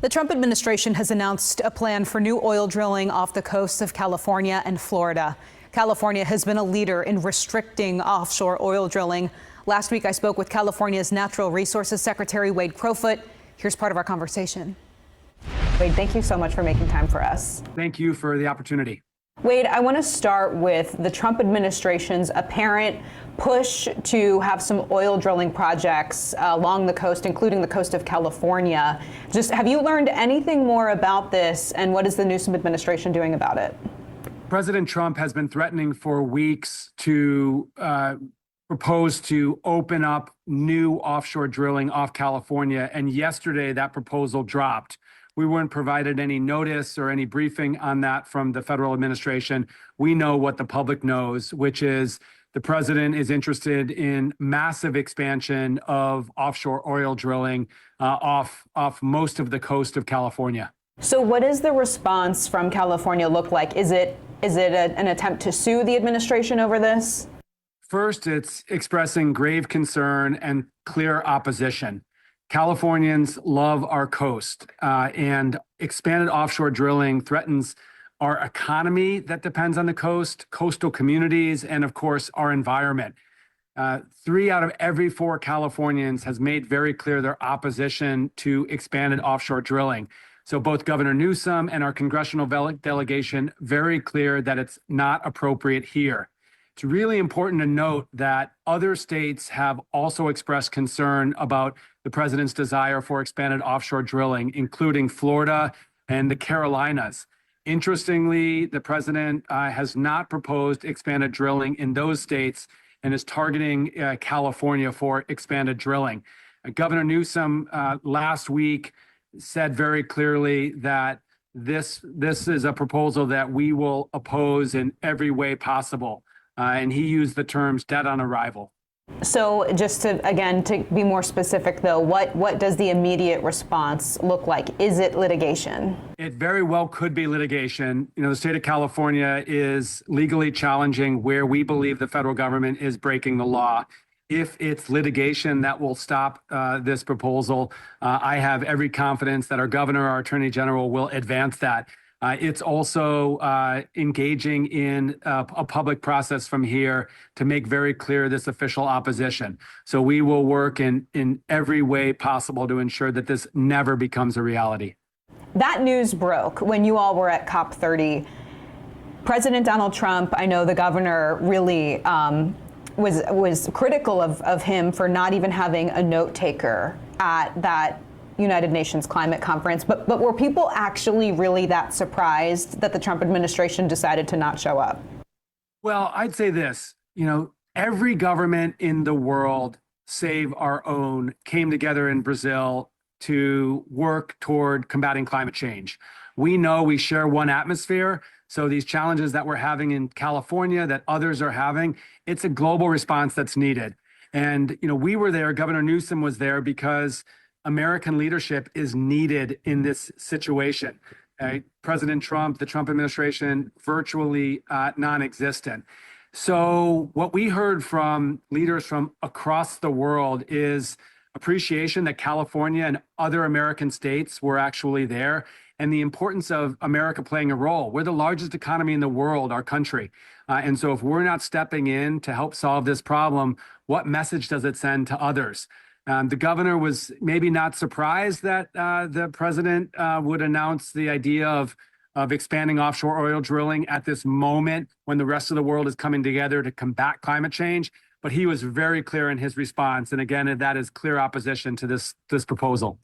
The Trump administration has announced a plan for new oil drilling off the coasts of California and Florida. California has been a leader in restricting offshore oil drilling. Last week, I spoke with California's Natural Resources Secretary Wade Crowfoot. Here's part of our conversation. Wade, thank you so much for making time for us. Thank you for the opportunity. Wade, I want to start with the Trump administration's apparent push to have some oil drilling projects along the coast, including the coast of California. Just have you learned anything more about this, and what is the Newsom administration doing about it? President Trump has been threatening for weeks to propose to open up new offshore drilling off California, and yesterday that proposal dropped. We weren't provided any notice or any briefing on that from the federal administration. We know what the public knows, which is the president is interested in massive expansion of offshore oil drilling off most of the coast of California. So what does the response from California look like? Is it an attempt to sue the administration over this? First, it's expressing grave concern and clear opposition. Californians love our coast, and expanded offshore drilling threatens our economy that depends on the coast, coastal communities, and of course, our environment. 3 out of every 4 Californians has made very clear their opposition to expanded offshore drilling. So both Governor Newsom and our congressional delegation very clear that it's not appropriate here. It's really important to note that other states have also expressed concern about the president's desire for expanded offshore drilling, including Florida and the Carolinas. Interestingly, the president has not proposed expanded drilling in those states and is targeting California for expanded drilling. Governor Newsom last week said very clearly that this is a proposal that we will oppose in every way possible. And he used the terms dead on arrival. So just to be more specific, though, what does the immediate response look like? Is it litigation? It very well could be litigation. You know, the state of California is legally challenging where we believe the federal government is breaking the law. If it's litigation that will stop this proposal, I have every confidence that our governor, our attorney general will advance that. It's also engaging in a public process from here to make very clear this official opposition. So we will work in every way possible to ensure that this never becomes a reality. That news broke when you all were at COP30. President Donald Trump, I know the governor really was critical of him for not even having a note taker at that United Nations climate conference. But were people actually really that surprised that the Trump administration decided to not show up? Well, I'd say this, every government in the world, save our own, came together in Brazil to work toward combating climate change. We know we share one atmosphere. So these challenges that we're having in California, that others are having, it's a global response that's needed. And, we were there, Governor Newsom was there because American leadership is needed in this situation. President Trump, the Trump administration, virtually non-existent. So what we heard from leaders from across the world is appreciation that California and other American states were actually there, and the importance of America playing a role. We're the largest economy in the world, our country. And so if we're not stepping in to help solve this problem, what message does it send to others? The governor was maybe not surprised that the president would announce the idea of expanding offshore oil drilling at this moment when the rest of the world is coming together to combat climate change. But he was very clear in his response. And again, that is clear opposition to this proposal.